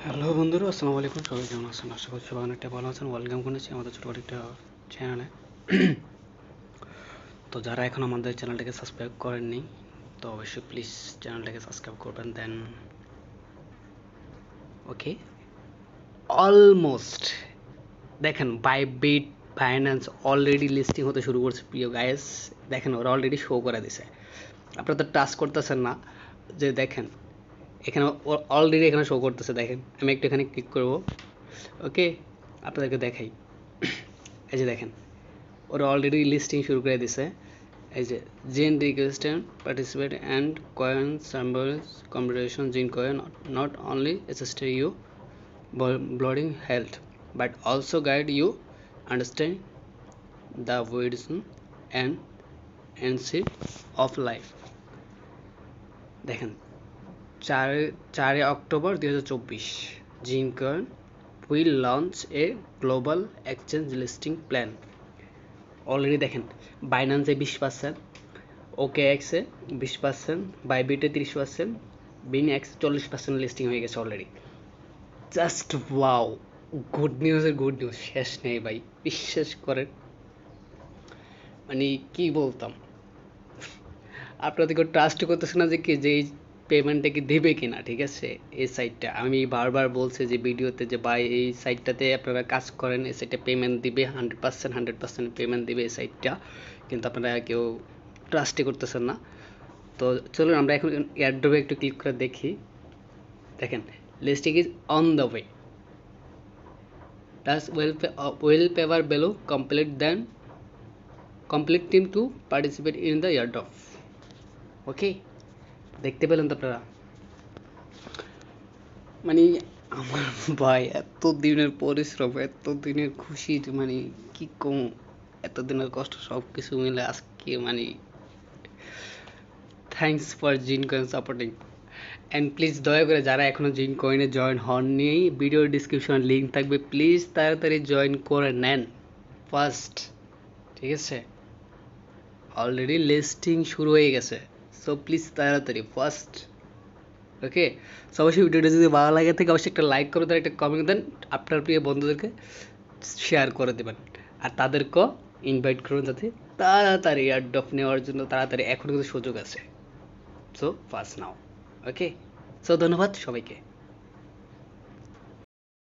Hello বন্ধুরা, আসসালামু আলাইকুম। সবাই কেমন আছেন? আশা করছি সবাই অনেকটা ভালো আছেন। ওয়েলকাম করেছি আমাদের ছোটখাটো একটা চ্যানেলে। তো যারা এখন আমাদের চ্যানেলটাকে সাবস্ক্রাইব করেননি, তো অবশ্যই প্লিজ চ্যানেলটাকে সাবস্ক্রাইব করবেন। দেন ওকে, অলমোস্ট দেখেন বাইবিট ফাইন্যান্স অলরেডি লিস্টিং হতে শুরু করছে। প্রিয় গাইস, দেখেন ওরা অলরেডি শো করে দিছে। আপনারা তো টাচ করতেছেন না, যে দেখেন এখানে অলরেডি এখানে শো করতেছে। দেখেন আমি একটু এখানে ক্লিক করব। ওকে, আপনাদেরকে দেখাই। এই যে দেখেন ওরা অলরেডি লিস্টিং শুরু করে দিছে। এই যে gene requested participate and coin symbols competition gene coin not only assist you blooding health but also guide you understand the wisdom and ancient of life। দেখেন 4 October 2024 জিনকয়েন will launch a global exchange listing plan। Already দেখেন বাইন্যান্সে 20%, OKX-এ 20%, বাইবিটে 30%, বিনএক্স 40% listing হয়ে গেছে already. Just wow, good নিউজের good news, শেষ নেই ভাই, বিশ্বাস করেন। মানে কি বলতাম, আপনারা কেউ ট্রাস্ট করতেছে না যে কি যে এই পেমেন্টটা কি দেবে কিনা। ঠিক আছে, এই সাইটটা আমি বারবার বলছি যে ভিডিওতে, যে ভাই এই সাইটটাতে আপনারা কাজ করেন, এই সাইটে পেমেন্ট দিবে 100% পেমেন্ট দিবে এই সাইটটা, কিন্তু আপনারা কেউ ট্রাস্টই করতেছেন না। তো চলুন আমরা এখন এয়ারড্রপে একটু ক্লিক করে দেখি। দেখেন listing is on the way, does will paper below complete team to participate in the airdrop। ওকে, দেখতে পেলেন তো আপনারা। মানে আমার ভাই এত দিনের পরিশ্রম, এত দিনের খুশি, মানে কি কম, এত দিনের কষ্ট সব কিছু মিলে আজকে মানে থ্যাঙ্কস ফর জিন কয়েন সাপোর্টিং। অ্যান্ড প্লিজ দয়া করে যারা এখনও জিন কয়েনে জয়েন হননি, ভিডিওর ডিসক্রিপশনে লিঙ্ক থাকবে, প্লিজ তাড়াতাড়ি জয়েন করে নেন ফার্স্ট। ঠিক আছে, অলরেডি লিস্টিং শুরু হয়ে গেছে, সো প্লিজ তাড়াতাড়ি ফার্স্ট। ওকে, সো অবশ্যই ভিডিওটা যদি ভালো লাগে থাকে অবশ্যই একটা লাইক করে দেন, একটা কমেন্ট দেন, আপনার প্রিয় বন্ধুদেরকে শেয়ার করে দেবেন, আর তাদেরকেও ইনভাইট করুন যাতে তাড়াতাড়ি এয়ারড্রপ নেওয়ার জন্য তাড়াতাড়ি এখনও কিন্তু সুযোগ আছে। সো ফার্স্ট নাও। ওকে, সো ধন্যবাদ সবাইকে।